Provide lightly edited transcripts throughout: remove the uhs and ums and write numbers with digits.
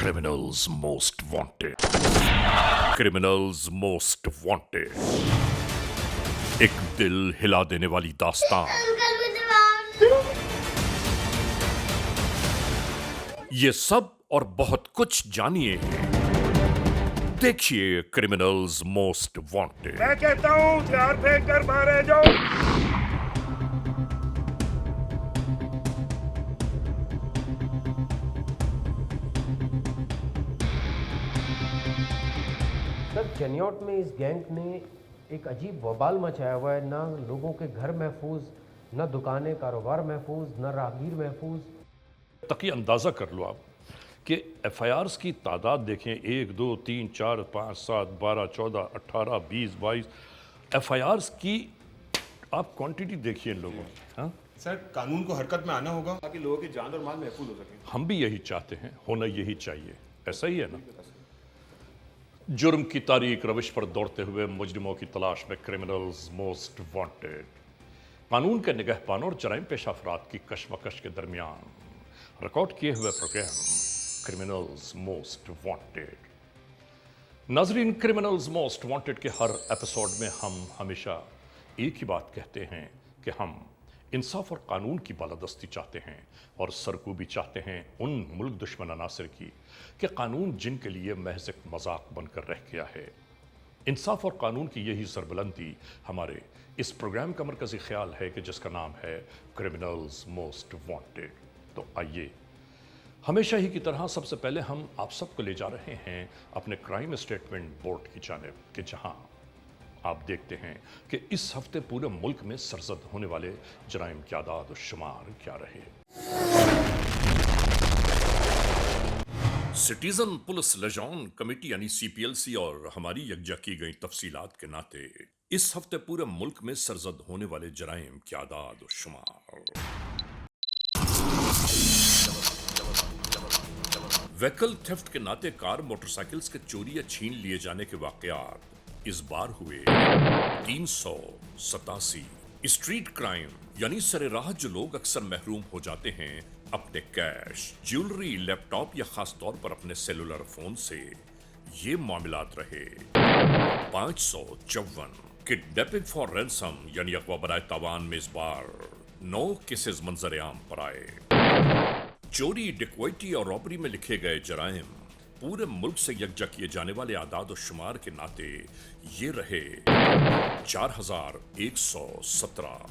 Criminals Most Wanted. Criminals Most Wanted. एक दिल हिला देने वाली दास्तान। ये सब और बहुत कुछ जानिए। देखिए क्रिमिनल्स मोस्ट वांटेड। मैं कहता हूँ हथियार फेंक कर मारे जाओ। सर चनियोट में इस गैंग ने एक अजीब वबाल मचाया हुआ है। ना लोगों के घर महफूज, ना दुकानें कारोबार महफूज, ना राहगीर महफूज। तक ये अंदाज़ा कर लो आप कि एफआईआर्स की तादाद देखें, 1 2 3 4 5 7 12 14 18 20 22 एफआईआर्स की आप क्वांटिटी देखिए इन लोगों की। हाँ सर, कानून को हरकत में आना होगा ताकि लोगों की जान और माल महफूज हो सके। हम भी यही चाहते हैं, होना यही चाहिए। ऐसा ही है ना? जुर्म की तारीख रविश पर दौड़ते हुए मुजरिमों की तलाश में क्रिमिनल्स मोस्ट वांटेड। कानून के निगहबानों और जराइम पेशा अफराद की कशमकश के दरमियान रिकॉर्ड किए हुए प्रोग्राम क्रिमिनल्स मोस्ट वांटेड। नाजरीन, क्रिमिनल्स मोस्ट वांटेड के हर एपिसोड में हम हमेशा एक ही बात कहते हैं कि हम इंसाफ और कानून की बालादस्ती चाहते हैं और सरकूबी चाहते हैं उन मुल्क दुश्मन अनासर की कि कानून जिनके लिए महज एक मजाक बनकर रह गया है। इंसाफ और कानून की यही सरबुलंदी हमारे इस प्रोग्राम का मरकजी ख्याल है कि जिसका नाम है क्रिमिनल्स मोस्ट वांटेड। तो आइए, हमेशा ही की तरह सबसे पहले हम आप सबको ले जा रहे हैं अपने क्राइम स्टेटमेंट बोर्ड की जानिब कि जहां आप देखते हैं कि इस हफ्ते पूरे मुल्क में सरजद होने वाले जराइम की आदाद और शुमार क्या रहे। सिटीजन पुलिस लिजॉन कमेटी यानी सीपीएलसी और हमारी यकजा की गई तफसीलात के नाते इस हफ्ते पूरे मुल्क में सरजद होने वाले जराइम की आदाद और शुमार। व्हीकल थेफ्ट के नाते कार मोटरसाइकिल्स के चोरी या छीन लिए जाने के वाकयात इस बार हुए 387। स्ट्रीट क्राइम यानी सरेराह जो लोग अक्सर महरूम हो जाते हैं अपने कैश, ज्वेलरी, लैपटॉप या खास तौर पर अपने सेलुलर फोन से, ये मामलात रहे 554। किडनैपिंग फॉर रैंसम यानी अगवा बराए तावान में इस बार 9 केसेस मंजर आम पर आए। चोरी, डिक्वाइटी और रॉबरी में लिखे गए जराइम पूरे मुल्क से यकजा किए जाने वाले आदाद और शुमार के नाते ये रहे 4117।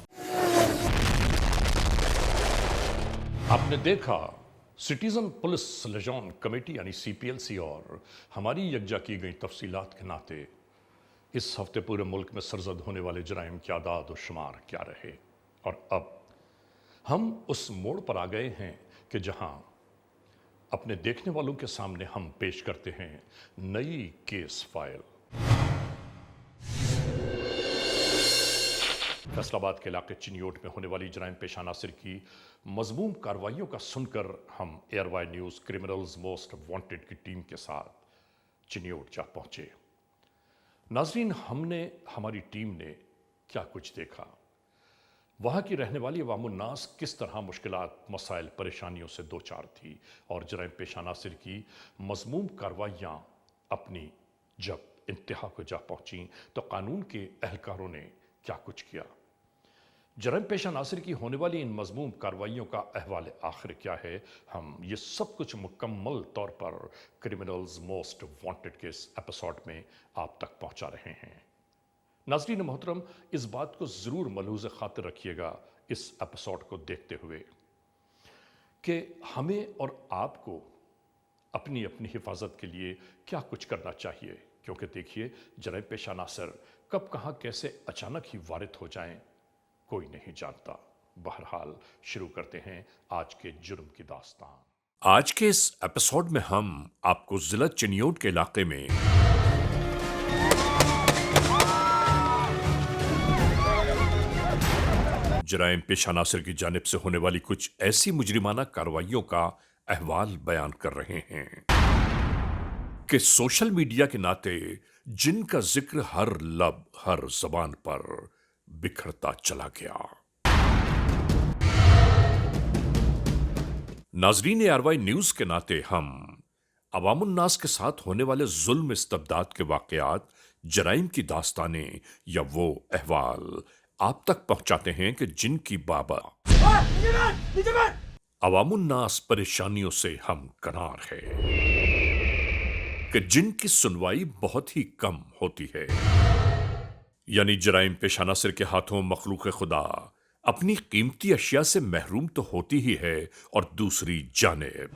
आपने देखा सिटीजन पुलिस लिजॉन कमेटी यानी सीपीएलसी और हमारी यकजा की गई तफसीलात के नाते इस हफ्ते पूरे मुल्क में सरजद होने वाले जराइम की आदाद और शुमार क्या रहे। और अब हम उस मोड़ पर आ गए हैं कि जहां अपने देखने वालों के सामने हम पेश करते हैं नई केस फाइल। फैसलाबाद के इलाके चिनियोट में होने वाली जराइम पेशा नासिर की मजमूम कार्रवाइयों का सुनकर हम ARY news criminals most wanted की टीम के साथ चिनियोट जा पहुंचे। नाजरीन, हमारी टीम ने क्या कुछ देखा, वहाँ की रहने वाली अवामुन्नास किस तरह मुश्किलात, मसाइल, परेशानियों से दो चार थी और जराइम पेशा नासिर की मजमूम कार्रवाइयाँ अपनी जब इंतहा को जा पहुँची तो कानून के एहलकारों ने क्या कुछ किया। जराइम पेशा नासिर की होने वाली इन मजमूम कार्रवाइयों का अहवाल आखिर क्या है, हम ये सब कुछ मुकम्मल तौर पर क्रिमिनल्स मोस्ट वांटेड के इस एपिसोड में आप तक पहुँचा रहे हैं। नाज़रीन मोहतरम, इस बात को ज़रूर मलहूज़ खातिर रखिएगा इस एपिसोड को देखते हुए कि हमें और आपको अपनी अपनी हिफाजत के लिए क्या कुछ करना चाहिए, क्योंकि देखिए जराइम पेशा नासिर कब कहाँ कैसे अचानक ही वारिद हो जाएं कोई नहीं जानता। बहरहाल शुरू करते हैं आज के जुर्म की दास्तान। आज के इस एपिसोड में हम आपको जिला चिनियोट के इलाके में जराइम पेशा नासिर की जानिब से होने वाली कुछ ऐसी मुजरिमाना कार्रवाइयों का अहवाल बयान कर रहे हैं कि सोशल मीडिया के नाते जिनका जिक्र हर लब, हर जबान पर बिखरता चला गया। नाजरीन एयरवाई न्यूज के नाते हम عوام الناس کے ساتھ ہونے والے ظلم استبداد کے واقعات، جرائم کی داستانیں یا وہ احوال آپ تک پہنچاتے ہیں کہ جن کی بابت عوام الناس پریشانیوں سے ہم کنار ہے، کہ جن کی سنوائی بہت ہی کم ہوتی ہے، یعنی جرائم پیشہ عناصر کے ہاتھوں مخلوق خدا اپنی قیمتی اشیاء سے محروم تو ہوتی ہی ہے، اور دوسری جانب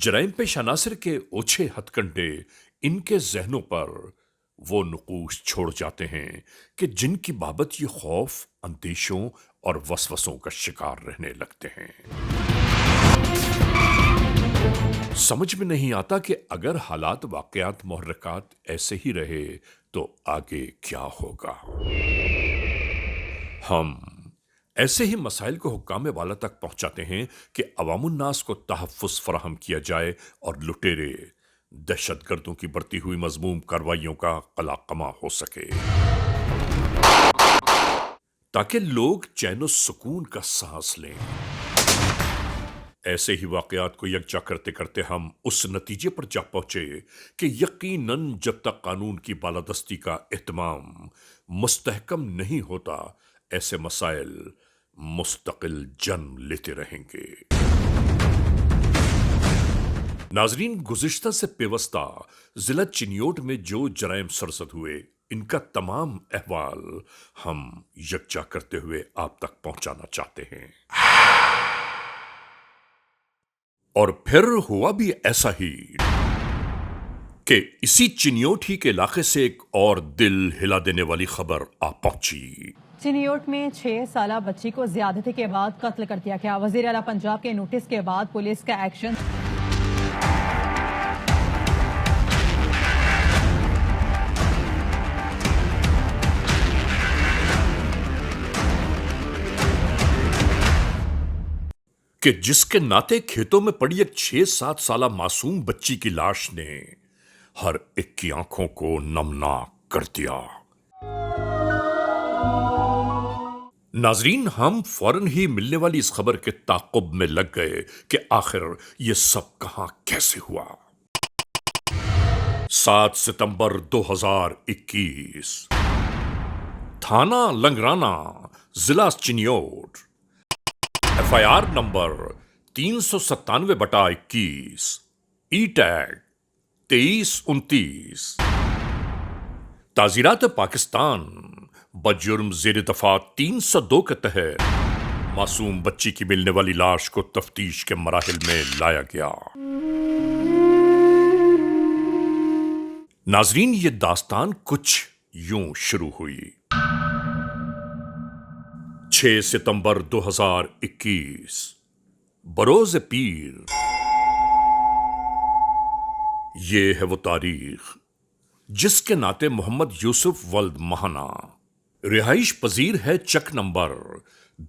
جرائم پیشہ عناصر کے اوچھے ہتھ کنڈے ان کے ذہنوں پر وہ نقوش چھوڑ جاتے ہیں کہ جن کی بابت یہ خوف، اندیشوں اور وسوسوں کا شکار رہنے لگتے ہیں۔ سمجھ میں نہیں آتا کہ اگر حالات، واقعات، محرکات ایسے ہی رہے تو آگے کیا ہوگا۔ ہم ایسے ہی مسائل کو حکام والا تک پہنچاتے ہیں کہ عوام الناس کو تحفظ فراہم کیا جائے اور لٹیرے، دہشت گردوں کی بڑھتی ہوئی مذموم کارروائیوں کا قلاقمہ ہو سکے، تاکہ لوگ چین و سکون کا سانس لیں۔ ایسے ہی واقعات کو یکجا کرتے کرتے ہم اس نتیجے پر جا پہنچے کہ یقیناً جب تک قانون کی بالادستی کا اہتمام مستحکم نہیں ہوتا، ایسے مسائل مستقل جنم لیتے رہیں گے۔ ناظرین، گزشتہ سے پیوستہ ضلع چنیوٹ میں جو جرائم سرزد ہوئے، ان کا تمام احوال ہم یکجا کرتے ہوئے آپ تک پہنچانا چاہتے ہیں۔ اور پھر ہوا بھی ایسا ہی کہ اسی چنیوٹ ہی کے علاقے سے ایک اور دل ہلا دینے والی خبر آ پہنچی۔ چنیوٹ میں 6 سالہ بچی کو زیادتی کے بعد قتل کر دیا گیا۔ وزیر اعلیٰ پنجاب کے نوٹس کے بعد پولیس کا ایکشن۔ کہ جس کے ناطے کھیتوں میں پڑی ایک 6-7 سالہ معصوم بچی کی لاش نے ہر ایک کی آنکھوں کو نمناک کر دیا۔ ناظرین، ہم فوراً ہی ملنے والی اس خبر کے تعاقب میں لگ گئے کہ آخر یہ سب کہاں کیسے ہوا۔ 7 ستمبر 2021، تھانہ لنگرانہ، ضلع چنیوٹ، FIR نمبر 397/21، ای ٹیگ 2329۔ تعزیرات پاکستان بجرم زیر دفعہ 302 کے تحت معصوم بچی کی ملنے والی لاش کو تفتیش کے مراحل میں لایا گیا۔ ناظرین، یہ داستان کچھ یوں شروع ہوئی۔ 6 ستمبر 2021، بروز پیر۔ یہ ہے وہ تاریخ جس کے ناطے محمد یوسف ولد مہانا رہائش پذیر ہے چک نمبر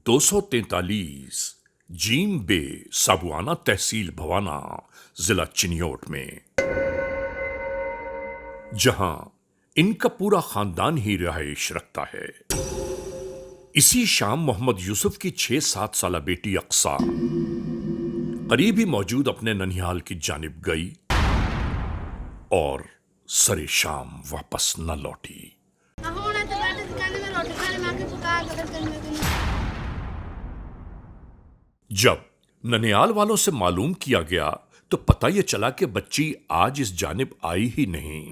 243 جیم بے سابوانہ، تحصیل بھوانا، ضلع چنیوٹ میں، جہاں ان کا پورا خاندان ہی رہائش رکھتا ہے۔ اسی شام محمد یوسف کی 6-7 سالہ بیٹی اقصیٰ قریب ہی موجود اپنے ننیال کی جانب گئی اور سرے شام واپس نہ لوٹی۔ جب ننیال والوں سے معلوم کیا گیا تو پتہ یہ چلا کہ بچی آج اس جانب آئی ہی نہیں۔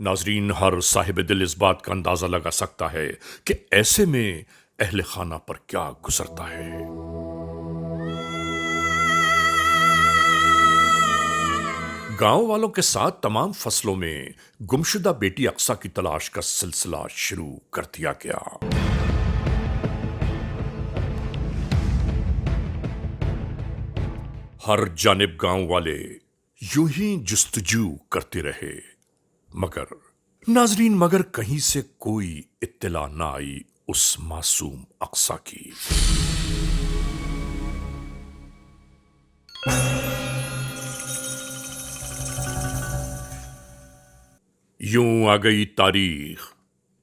ناظرین، ہر صاحب دل اس بات کا اندازہ لگا سکتا ہے کہ ایسے میں اہل خانہ پر کیا گزرتا ہے۔ گاؤں والوں کے ساتھ تمام فصلوں میں گمشدہ بیٹی اقصیٰ کی تلاش کا سلسلہ شروع کر دیا گیا۔ ہر جانب گاؤں والے یوں ہی جستجو کرتے رہے، مگر کہیں سے کوئی اطلاع نہ آئی اس معصوم اقصیٰ کی۔ یوں آ گئی تاریخ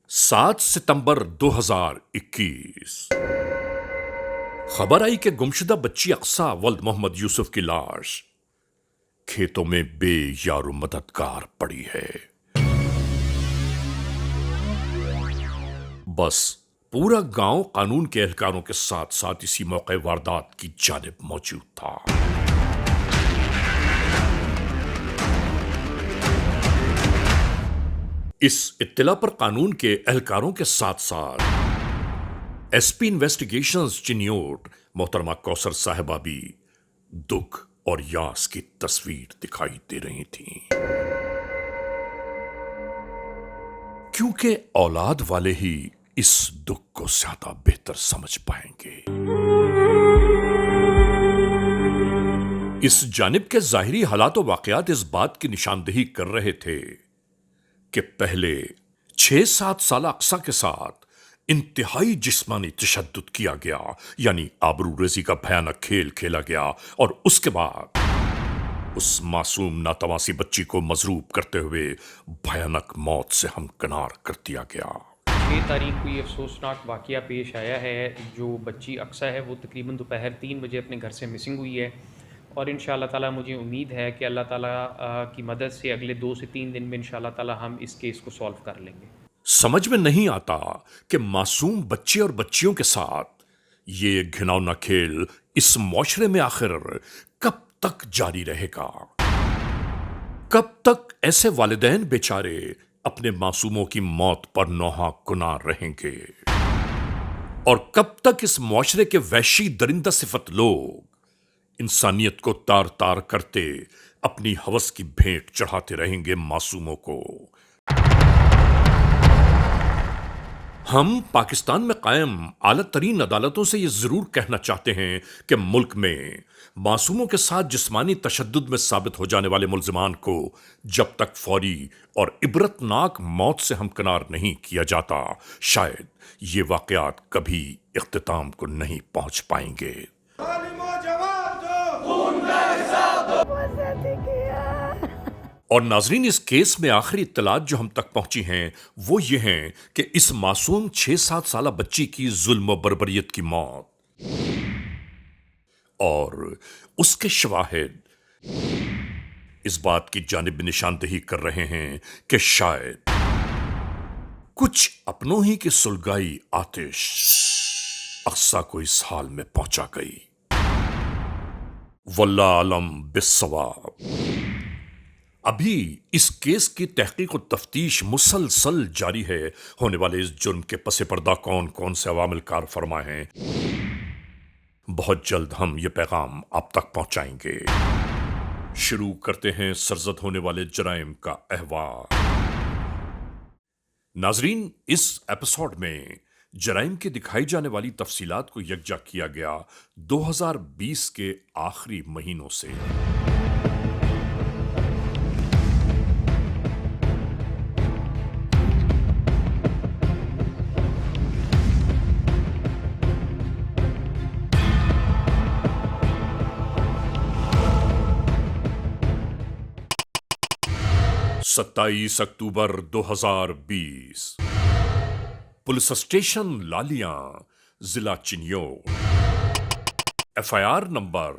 7 ستمبر 2021۔ خبر آئی کہ گمشدہ بچی اقصی ولد محمد یوسف کی لاش کھیتوں میں بے یار و مددگار پڑی ہے. بس پورا گاؤں قانون کے اہلکاروں کے ساتھ ساتھ اسی موقع واردات کی جانب موجود تھا. اس اطلاع پر قانون کے اہلکاروں کے ساتھ ساتھ ایس پی انویسٹیگیشنز چنیوٹ محترمہ کوثر صاحبہ بھی دکھ اور یاس کی تصویر دکھائی دے رہی تھیں، کیونکہ اولاد والے ہی اس دکھ کو زیادہ بہتر سمجھ پائیں گے. اس جانب کے ظاہری حالات و واقعات اس بات کی نشاندہی کر رہے تھے کہ پہلے 6-7 سالہ اقصی کے ساتھ انتہائی جسمانی تشدد کیا گیا، یعنی آبرو ریزی کا بھیانک کھیل کھیلا گیا، اور اس کے بعد اس معصوم ناتواسی بچی کو مضروب کرتے ہوئے بھیانک موت سے ہمکنار کر دیا گیا. 6 تاریخ کو یہ افسوسناک واقعہ پیش آیا ہے. جو بچی اقصی ہے وہ تقریباً دوپہر 3 بجے اپنے گھر سے مسنگ ہوئی ہے، اور انشاءاللہ تعالیٰ مجھے امید ہے کہ اللہ تعالیٰ کی مدد سے اگلے 2 سے 3 دن میں انشاءاللہ تعالیٰ ہم اس کیس کو سالو کر لیں گے. سمجھ میں نہیں آتا کہ معصوم بچے اور بچیوں کے ساتھ یہ گھناؤنا کھیل اس معاشرے میں آخر کب تک جاری رہے گا؟ کب تک ایسے والدین بیچارے اپنے معصوموں کی موت پر نوحہ گناہ رہیں گے؟ اور کب تک اس معاشرے کے وحشی درندہ صفت لوگ انسانیت کو تار تار کرتے اپنی ہوس کی بھیٹ چڑھاتے رہیں گے معصوموں کو؟ ہم پاکستان میں قائم اعلیٰ ترین عدالتوں سے یہ ضرور کہنا چاہتے ہیں کہ ملک میں معصوموں کے ساتھ جسمانی تشدد میں ثابت ہو جانے والے ملزمان کو جب تک فوری اور عبرتناک موت سے ہمکنار نہیں کیا جاتا، شاید یہ واقعات کبھی اختتام کو نہیں پہنچ پائیں گے. اور ناظرین، اس کیس میں آخری اطلاعات جو ہم تک پہنچی ہیں وہ یہ ہیں کہ اس معصوم 6-7 سالہ بچی کی ظلم و بربریت کی موت اور اس کے شواہد اس بات کی جانب نشاندہی کر رہے ہیں کہ شاید کچھ اپنوں ہی کی سلگائی آتش اقصی کو اس حال میں پہنچا گئی. واللہ عالم بالصواب. ابھی اس کیس کی تحقیق و تفتیش مسلسل جاری ہے. ہونے والے اس جرم کے پس پردہ کون کون سے عوامل کار فرما ہیں، بہت جلد ہم یہ پیغام آپ تک پہنچائیں گے. شروع کرتے ہیں سرزد ہونے والے جرائم کا احوال. ناظرین، اس ایپیسوڈ میں جرائم کی دکھائی جانے والی تفصیلات کو یکجا کیا گیا 2020 کے آخری مہینوں سے. ستائیس اکتوبر 2020 پولیس اسٹیشن لالیاں، ضلع چنیوٹ، FIR نمبر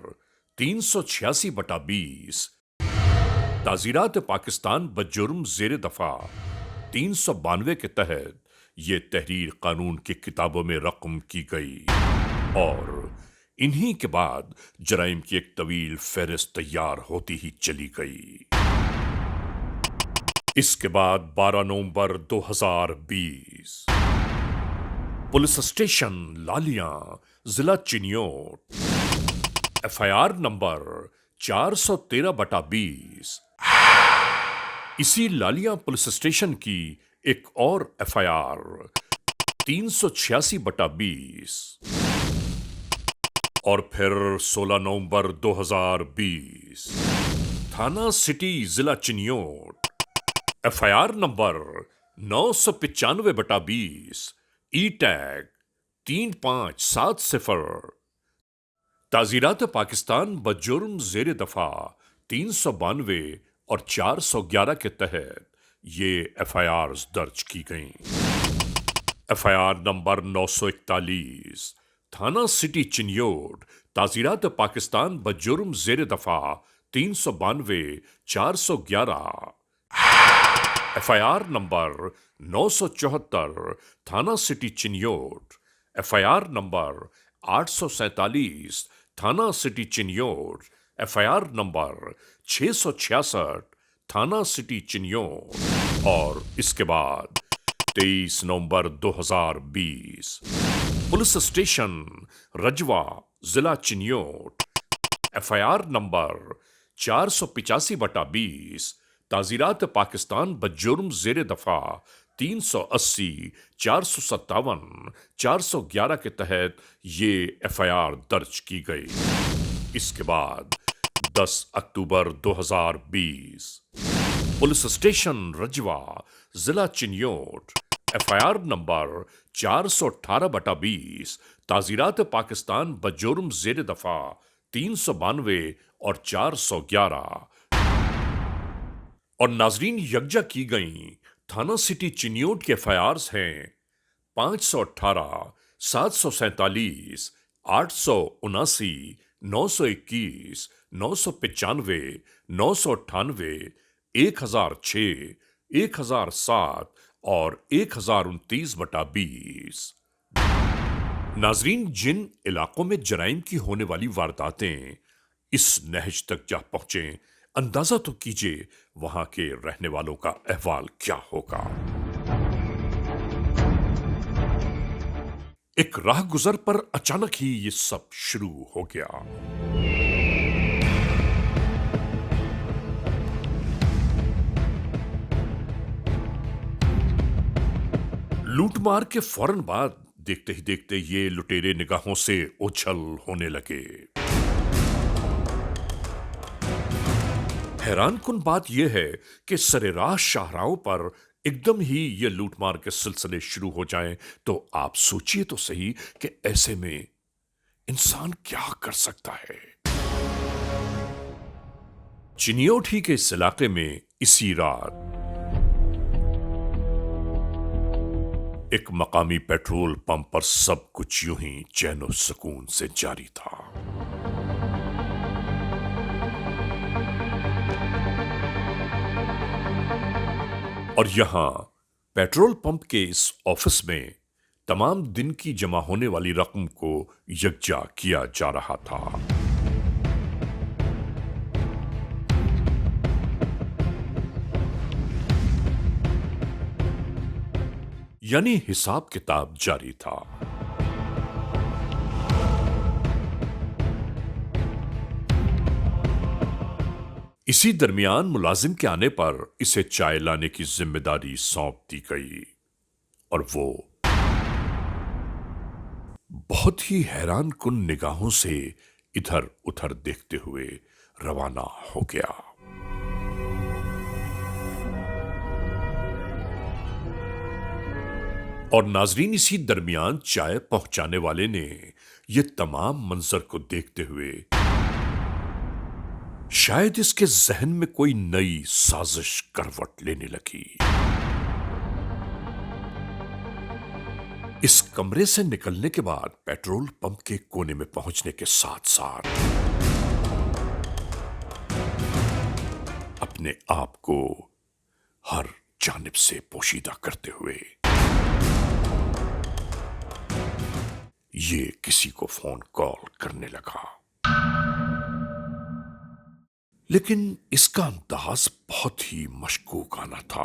386/20 تعزیرات پاکستان بجرم زیر دفاع 392 کے تحت یہ تحریر قانون کی کتابوں میں رقم کی گئی، اور انہی کے بعد جرائم کی ایک طویل فہرست تیار ہوتی ہی چلی گئی. اس کے بعد 12 نومبر 2020 پولیس اسٹیشن لالیاں، ضلع چنیوٹ، FIR نمبر 413/20 اسی لالیاں پولیس اسٹیشن کی ایک اور FIR 386/20 اور پھر 16 نومبر 2020 تھانہ سٹی، ضلع چنیوٹ، FIR نمبر 995/20 ای ٹیگ 3570 تعزیرات پاکستان بجرم زیر دفاع 392 اور 411 کے تحت یہ FIRs درج کی گئیں. FIR نمبر 941 थाना सिटी चिन्योट ताजीरात पाकिस्तान बजुर्म जेर दफा 392 411 FIR नंबर 974 थाना सिटी चिन्योट, FIR नंबर 847 थाना सिटी चिन्योट, FIR नंबर 666 थाना सिटी चिन्योट और इसके बाद 23 नवंबर 2020 पुलिस स्टेशन रजवा जिला चिन्योट, FIR नंबर 485/20 ताजीरात पाकिस्तान बजुर्म जेर दफा 380 457 411 के तहत ये FIR दर्ज की गई। इसके बाद 10 अक्टूबर 2020 पुलिस स्टेशन रजवा जिला चिन्योट, FIR नंबर 418/20 ताजीरात पाकिस्तान बजुर्म जेर दफा 392 और 411 और नाजरीन यकजा की गई थाना सिटी चिन्योट के FIRs हैं 518 747 879 921 995 998 1006 1007 और 1029/20। नाजरीन, जिन इलाकों में जराइम की होने वाली वारदातें इस नहज तक जा पहुंचे, अंदाजा तो कीजिए वहां के रहने वालों का अहवाल क्या होगा। एक राह गुजर पर अचानक ही ये सब शुरू हो गया। लूटमार के फौरन बाद देखते ही देखते ये लुटेरे निगाहों से ओझल होने लगे। हैरानकुन बात यह है कि सरेराह शाहराहों पर एकदम ही ये लूटमार के सिलसिले शुरू हो जाएं तो आप सोचिए तो सही कि ऐसे में इंसान क्या कर सकता है। चिन्योट ही के इस इलाके में इसी रात एक मकामी पेट्रोल पंप पर सब कुछ यूं ही चैनो सुकून से जारी था। और यहां पेट्रोल पंप के इस ऑफिस में तमाम दिन की जमा होने वाली रकम को यकजा किया जा रहा था। यानी हिसाब किताब जारी था। इसी दरमियान मुलाजिम के आने पर इसे चाय लाने की जिम्मेदारी सौंप दी गई और वो बहुत ही हैरानकुन निगाहों से इधर उधर देखते हुए रवाना हो गया। और नाजरीन, इसी दरमियान चाय पहुंचाने वाले ने यह तमाम मंजर को देखते हुए शायद इसके जहन में कोई नई साजिश करवट लेने लगी। इस कमरे से निकलने के बाद पेट्रोल पंप के कोने में पहुंचने के साथ साथ अपने आप को हर जानिब से पोशीदा करते हुए ये किसी को फोन कॉल करने लगा। लेकिन इसका अंदाज बहुत ही मशकूकाना था।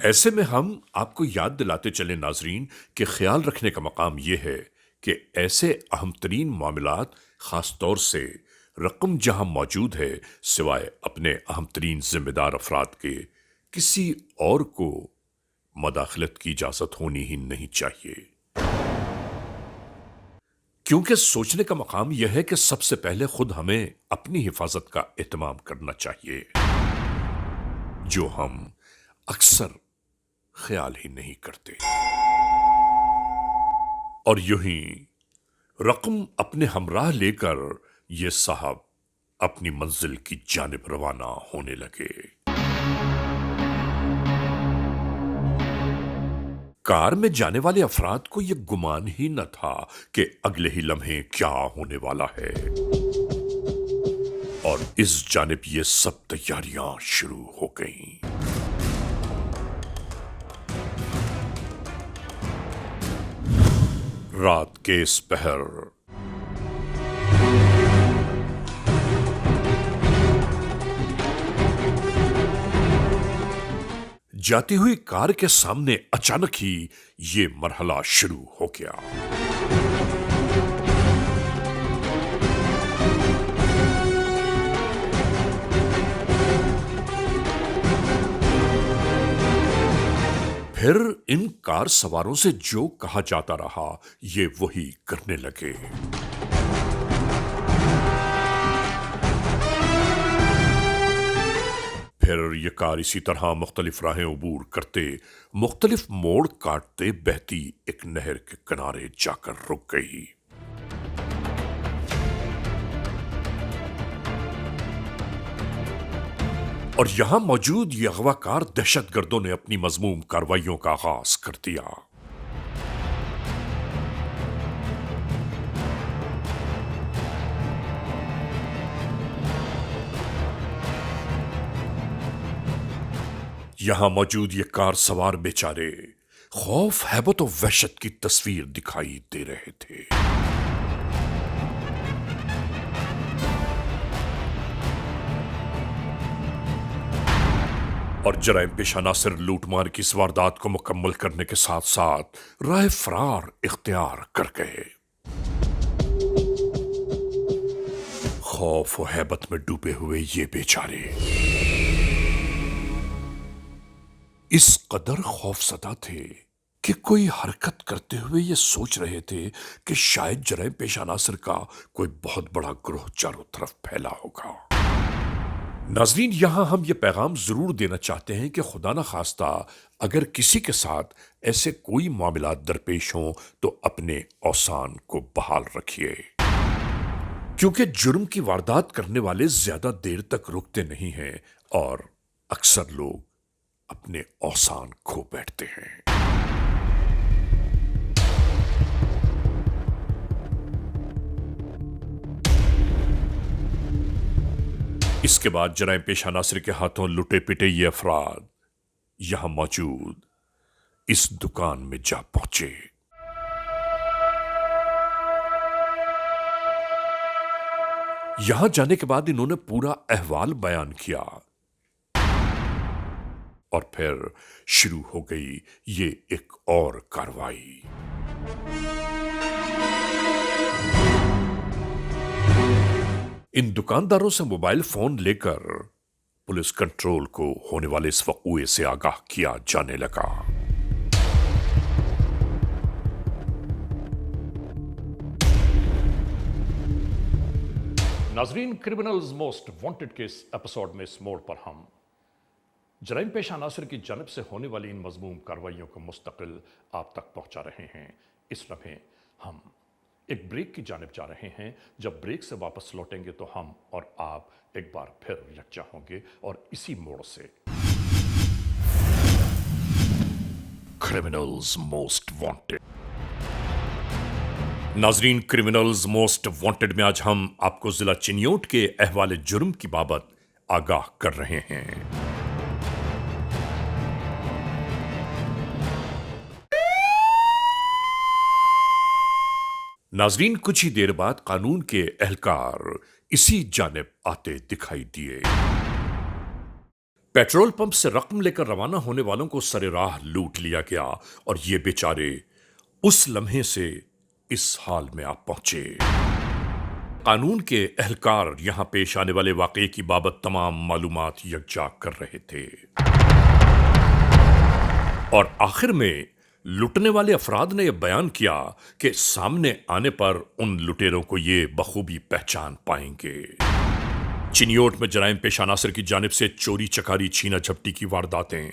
ऐसे में हम आपको याद दिलाते चले नाजरीन कि ख्याल रखने का मकाम यह है कि ऐसे अहम तरीन मामलात, खास तौर से रकम जहां मौजूद है, सिवाय अपने अहम तरीन जिम्मेदार अफराद के किसी और को मदाखलत की इजाजत होनी ही नहीं चाहिए। क्योंकि सोचने का मकाम यह है कि सबसे पहले खुद हमें अपनी हिफाजत का एहतमाम करना चाहिए, जो हम अक्सर ख्याल ही नहीं करते। और यूं ही रकम अपने हमराह लेकर ये साहब अपनी मंजिल की जानिब रवाना होने लगे। कार में जाने वाले अफराद को यह गुमान ही न था कि अगले ही लम्हे क्या होने वाला है, और इस जानिब ये सब तैयारियां शुरू हो गईं। रात के इस पहर जाती हुई कार के सामने अचानक ही ये मरहला शुरू हो गया। फिर इन कार सवारों से जो कहा जाता रहा, ये वही करने लगे। फिर ये कार इसी तरह मुख्तलिफ राहें अबूर करते, मुख्तलिफ मोड़ काटते बहती एक नहर के किनारे जाकर रुक गई। और यहां मौजूद ये अगवाकार दहशतगर्दों ने अपनी मजमूम कार्रवाइयों का आगाज कर दिया। यहां मौजूद ये कार सवार बेचारे खौफ, हैबत और वहशत की तस्वीर दिखाई दे रहे थे। और जराइम पेशा नासिर लूटमार की इस वारदात को मुकम्मल करने के साथ साथ राह फरार इख्तियार कर गए। खौफ और हैबत में डूबे हुए ये बेचारे इस कदर खौफसदा थे कि कोई हरकत करते हुए ये सोच रहे थे कि शायद जराइम पेशा नासिर का कोई बहुत बड़ा ग्रोह चारों तरफ फैला होगा। नाजरीन, यहां हम ये पैगाम जरूर देना चाहते हैं कि खुदा न खास्ता अगर किसी के साथ ऐसे कोई मामलात दरपेश हों तो अपने औसान को बहाल रखिए, क्योंकि जुर्म की वारदात करने वाले ज्यादा देर तक रुकते नहीं हैं और अक्सर लोग अपने औसान खो बैठते हैं। इसके बाद जराइम पेशा नासिर के हाथों लुटे पिटे ये अफराद यहां मौजूद इस दुकान में जा पहुंचे। यहां जाने के बाद इन्होंने पूरा अहवाल बयान किया और फिर शुरू हो गई ये एक और कार्रवाई। इन दुकानदारों से मोबाइल फोन लेकर पुलिस कंट्रोल को होने वाले इस वक़ूए से आगाह किया जाने लगा। नाजरीन, क्रिमिनल्स मोस्ट वांटेड के इस एपिसोड में इस मोड़ पर हम जराइम पेशा नासिर की जानिब से होने वाली इन मजमूम कार्रवाइयों को मुस्तकिल आप तक पहुंचा रहे हैं। इस लम्हे हम एक ब्रेक की जानिब जा रहे हैं। जब ब्रेक से वापस लौटेंगे तो हम और आप एक बार फिर यकजा होंगे और इसी मोड़ से क्रिमिनल्स मोस्ट वांटेड। नाजरीन, क्रिमिनल्स मोस्ट वांटेड में आज हम आपको जिला चिनियोट के अहवाल जुर्म की बाबत आगाह कर रहे हैं। नाजरीन, कुछ ही देर बाद कानून के एहलकार इसी जानिब आते दिखाई दिए। पेट्रोल पंप से रकम लेकर रवाना होने वालों को सरे राह लूट लिया गया और ये बेचारे उस लम्हे से इस हाल में आप पहुंचे। कानून के एहलकार यहां पेश आने वाले वाकये की बाबत तमाम मालूमात यकजा कर रहे थे और आखिर में लुटने वाले अफराद ने यह बयान किया कि सामने आने पर उन लुटेरों को ये बखूबी पहचान पाएंगे। चिनियोट में जराइम पेशा नासिर की जानिब से चोरी चकारी छीना झपटी की वारदातें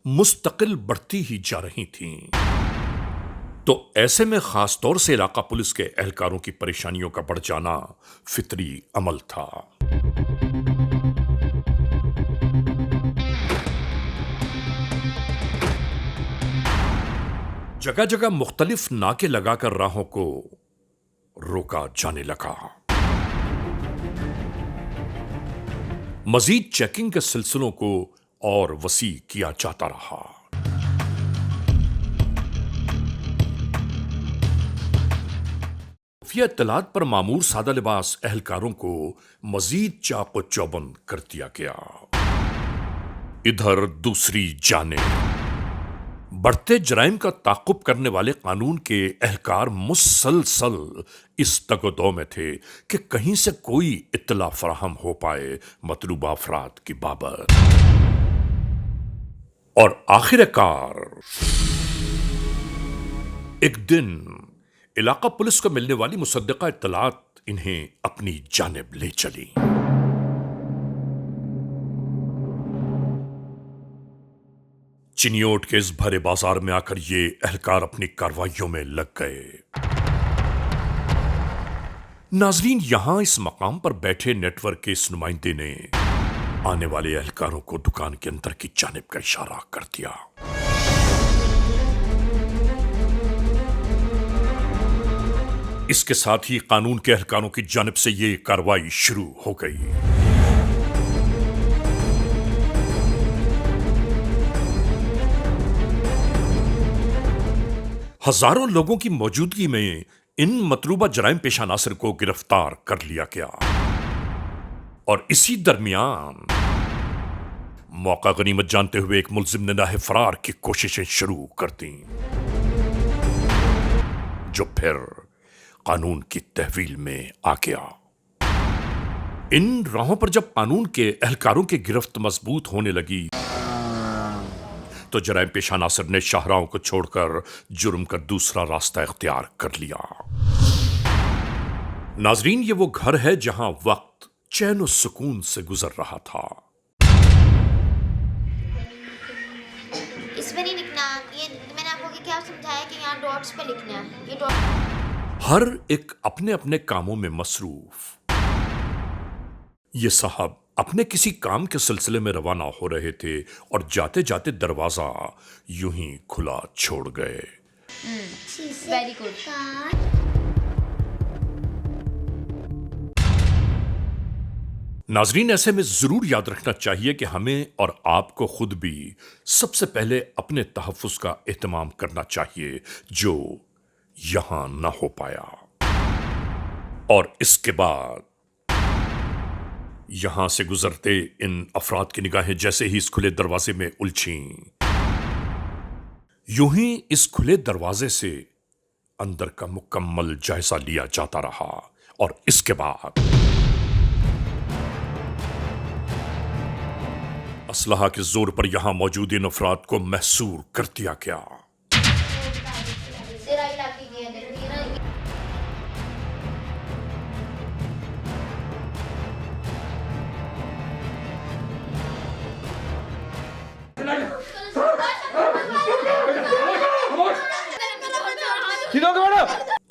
मुस्तकिल बढ़ती ही जा रही थीं, तो ऐसे में खास तौर से इलाका पुलिस के एहलकारों की परेशानियों का बढ़ जाना फितरी अमल था। जगह जगह मुख्तलिफ नाके लगाकर राहों को रोका जाने लगा। मजीद चेकिंग के सिलसिलों को और वसी किया जाता रहा। खुफिया इत्तलात पर मामूर सादा लिबास एहलकारों को मजीद चाको चौबंद कर दिया गया। इधर दूसरी जानिब बढ़ते जराइम का ताक़ुब करने वाले कानून के एहलकार मुसलसल इस तगदो में थे कि कहीं से कोई इत्तला फराहम हो पाए मतलूबा अफराद की बाबत। और आखिरकार एक दिन इलाका पुलिस को मिलने वाली मुसद्दका इत्तलात इन्हें अपनी जानिब ले चली। चिनियोट के इस भरे बाजार में आकर ये एहलकार अपनी कार्रवाइयों में लग गए। नाजरीन, यहां इस मकाम पर बैठे नेटवर्क के इस नुमाइंदे ने आने वाले एहलकारों को दुकान के अंदर की जानिब का इशारा कर दिया। इसके साथ ही कानून के एहलकारों की जानिब से ये कार्रवाई शुरू हो गई। हजारों लोगों की मौजूदगी में इन मतलूबा जराइम पेशा नासिर को गिरफ्तार कर लिया गया। और इसी दरमियान मौका गनीमत जानते हुए एक मुल्जिम ने नाहे फरार की कोशिशें शुरू कर दी, जो फिर कानून की तहवील में आ गया। इन राहों पर जब कानून के एहलकारों की गिरफ्त मजबूत होने लगी तो जराइम पेशा नासिर ने शाहराहों को छोड़कर जुर्म का दूसरा रास्ता इख्तियार कर लिया। नाजरीन, ये वो घर है जहां वक्त चैन और सुकून से गुजर रहा था। इसमें नहीं लिखना, ये मैंने आपको क्या समझाया कि यहाँ डॉट्स पे लिखना है। ये डॉट हर एक अपने अपने कामों में मसरूफ। ये साहब अपने किसी काम के सिलसिले में रवाना हो रहे थे और जाते जाते दरवाजा यूं ही खुला छोड़ गए। Very good. नाजरीन, ऐसे में जरूर याद रखना चाहिए कि हमें और आपको खुद भी सबसे पहले अपने तहफ्फुज का एहतमाम करना चाहिए, जो यहां ना हो पाया। और इसके बाद यहां से गुजरते इन अफराद की निगाहें जैसे ही इस खुले दरवाजे में उलझी, यूं ही इस खुले दरवाजे से अंदर का मुकम्मल जायजा लिया जाता रहा। और इसके बाद असलहा के जोर पर यहां मौजूद इन अफराद को महसूर कर दिया गया।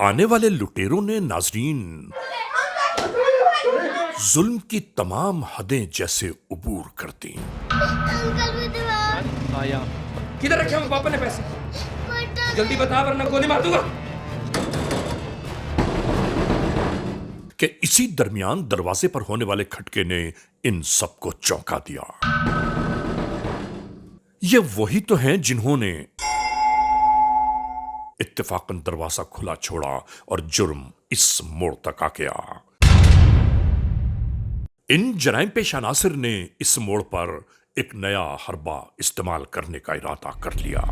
आने वाले लुटेरों ने नाजरीन जुल्म की तमाम हदें जैसे उबूर कर दी। किधर रखे हैं पापा ने पैसे? जल्दी बता वरना गोली मार दूंगा। कि इसी दरमियान दरवाजे पर होने वाले खटके ने इन सबको चौंका दिया। ये वही तो हैं जिन्होंने इत्तेफाकन दरवाजा खुला छोड़ा और जुर्म इस मोड़ तक आ गया। इन जराइम पेशा नासिर ने इस मोड़ पर एक नया हरबा इस्तेमाल करने का इरादा कर लिया।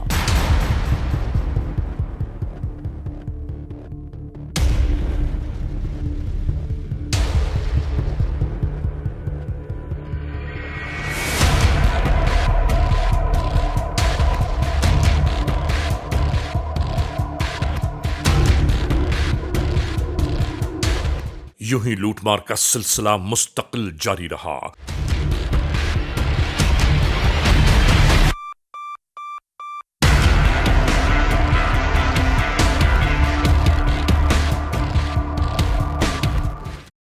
यूं ही लूटमार का सिलसिला मुस्तकिल जारी रहा।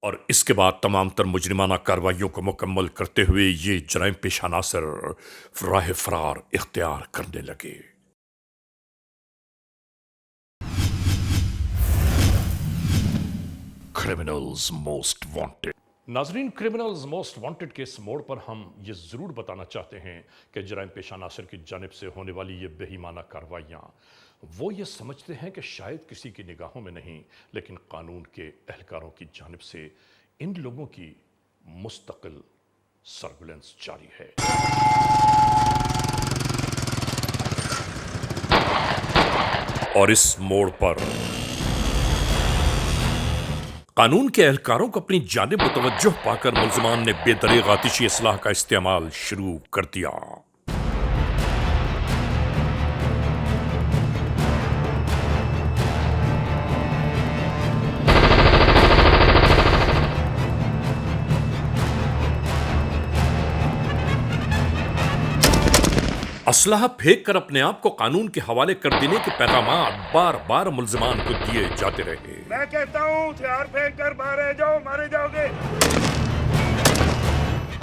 और इसके बाद तमाम तर मुजरिमाना कार्रवाइयों को मुकम्मल करते हुए ये जराइम पेशा नासिर राह फरार इख्तियार करने लगे। Criminals most wanted. नाजरीन, क्रिमिनल्स मोस्ट वांटेड के इस मोड़ पर हम ये ज़रूर बताना चाहते हैं कि जराइम पेशा नासिर की जानिब से होने वाली ये बेईमाना कार्रवाइयाँ वो ये समझते हैं कि शायद किसी की निगाहों में नहीं, लेकिन कानून के एहलकारों की जानिब से इन लोगों की मुस्तकिल सर्विलेंस जारी है। और इस मोड़ पर कानून के एहलकारों को अपनी जानिब मुतवज्जो पाकर मुल्ज़िमान ने बेदरीग आतिशी असलाह का इस्तेमाल शुरू कर दिया। असलाह फेंक कर अपने आप को कानून के हवाले कर देने के पैगामात बार बार मुल्ज़िमान को दिए जाते रहे। मैं कहता हूँ हथियार फेंक कर मारे जाओ, मारे जाओगे।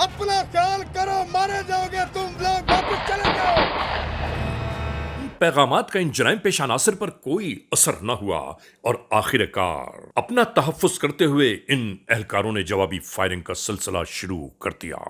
अपना ख्याल करो, मारे जाओगे तुम लोग, वापस चले जाओ। पैगामात का इन जराइम पेशा नासिर पर कोई असर न हुआ और आखिरकार अपना तहफ़्फ़ुज़ करते हुए इन एहलकारों ने जवाबी फायरिंग का सिलसिला शुरू कर दिया।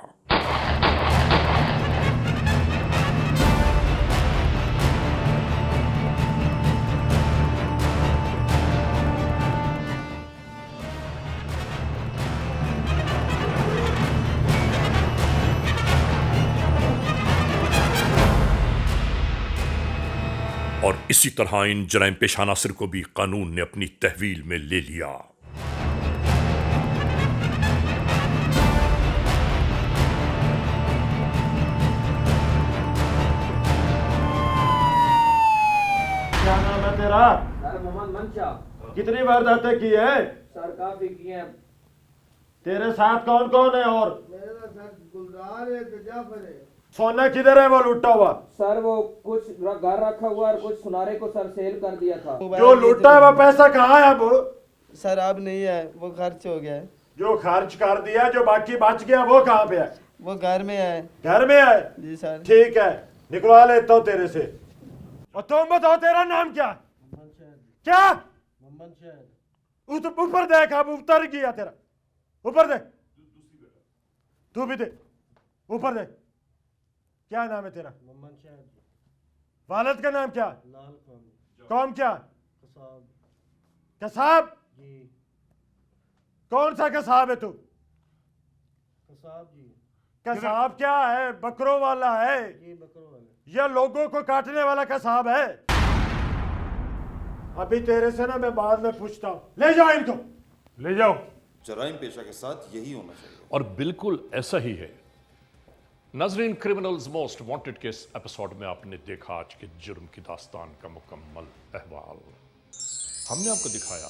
और इसी तरह इन जराइम पेशा नासिर को भी कानून ने अपनी तहवील में ले लिया। क्या नाम है तेरा? सर मोहम्मद मंशा। कितनी वारदातें की है? सर काफी की हैं। तेरे साथ कौन कौन है? और मेरा सर गुलजार है, जाफर है। सोना किधर है वो लूटा हुआ? सर वो कुछ घर रखा हुआ और कुछ सुनारे को सर सेल कर दिया था। जो लूटा है वो पैसा कहाँ है? वो सर अब नहीं है, वो खर्च हो गया है। जो खर्च कर दिया, जो बाकी बच गया वो कहाँ पे है? वो घर में है। घर में है? जी सर। ठीक है, निकलवा लेता हूँ तेरे से। और तुम बताओ तेरा नाम क्या? क्या? ऊपर देख, अब उतर गया तेरा। ऊपर देख, तू भी देख, ऊपर देख। क्या नाम है तेरा? वालिद का नाम क्या? कौम क्या? कसाब। कौन सा कसाब है तू? कसाब क्या है? बकरों वाला है या लोगों को काटने वाला कसाब है? अभी तेरे से ना मैं बाद में पूछता हूँ। ले जाओ इनको, ले जाओ। जराइम पेशा के साथ यही होना चाहिए। और बिल्कुल ऐसा ही है। नाज़रीन, क्रिमिनल्स मोस्ट वांटेड के इस एपिसोड में आपने देखा आज के जुर्म की दास्तान का मुकम्मल अहवाल। हमने आपको दिखाया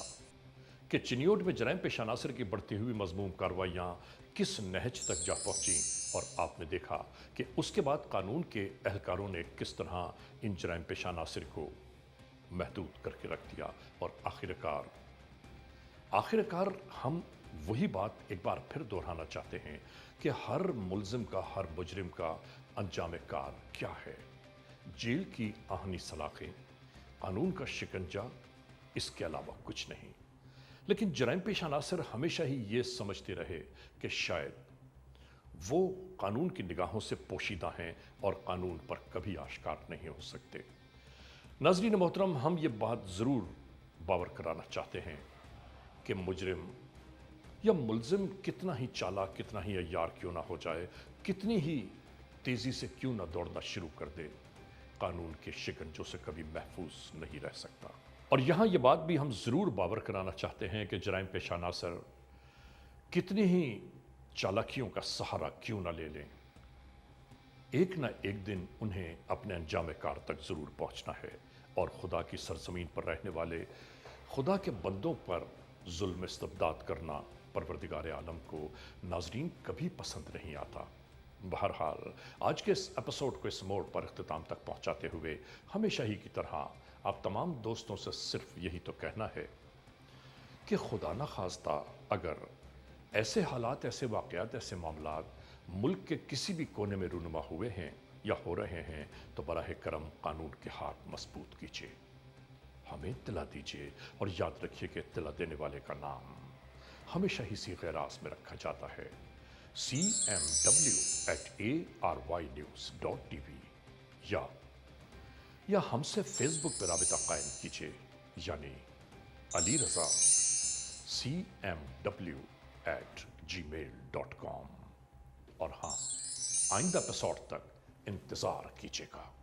कि चिनियोट में जराइम पेशा नासिर की बढ़ती हुई मज़मूम कार्रवाइयाँ किस नहज तक जा पहुँची और आपने देखा कि उसके बाद कानून के एहलकारों ने किस तरह इन जराइम पेशा नासिर को महदूद करके रख दिया। और आखिरकार हम वही बात एक बार फिर दोहराना चाहते हैं कि हर मुल्ज़िम का, हर मुजरिम का अंजाम कार क्या है? जेल की आहनी सलाखें, कानून का शिकंजा, इसके अलावा कुछ नहीं। लेकिन जराइम पेशा नासिर हमेशा ही ये समझते रहे कि शायद वो कानून की निगाहों से पोशीदा हैं और कानून पर कभी आश्कार नहीं हो सकते। नाज़रीन मोहतरम, हम ये बात ज़रूर बावर कराना चाहते हैं कि मुजरिम या मुल्ज़िम कितना ही चालाक, कितना ही अय्यार क्यों ना हो जाए, कितनी ही तेज़ी से क्यों ना दौड़ना शुरू कर दे, कानून के शिकंजों से कभी महफूज नहीं रह सकता। और यहाँ ये बात भी हम ज़रूर बावर कराना चाहते हैं कि जराइम पेशा नासिर कितनी ही चालाकियों का सहारा क्यों ना ले लें, एक ना एक दिन उन्हें अपने अंजाम कार तक ज़रूर पहुँचना है। और खुदा की सरज़मीन पर रहने वाले खुदा के बंदों पर जुल्म इस्तबदाद करना परवरदिगार आलम को नाज़रीन कभी पसंद नहीं आता। बहरहाल आज के इस एपिसोड को इस मोड़ पर इख्तिताम तक पहुंचाते हुए हमेशा ही की तरह आप तमाम दोस्तों से सिर्फ यही तो कहना है कि खुदा न खास्ता अगर ऐसे हालात, ऐसे वाक़यात, ऐसे मामलात मुल्क के किसी भी कोने में रूनुमा हुए हैं या हो रहे हैं तो बराह करम कानून के हाथ मजबूत कीजिए, हमें इत्तला दीजिए और याद रखिए कि इत्तला देने वाले का नाम हमेशा ही सीगे राज में रखा जाता है। cmw@aynews.tv या हमसे फेसबुक पर राबिता कायम कीजिए, यानी अली रजा cmw@gmail.com। और हाँ, आइंदा एपिसोड तक इंतजार कीजिएगा।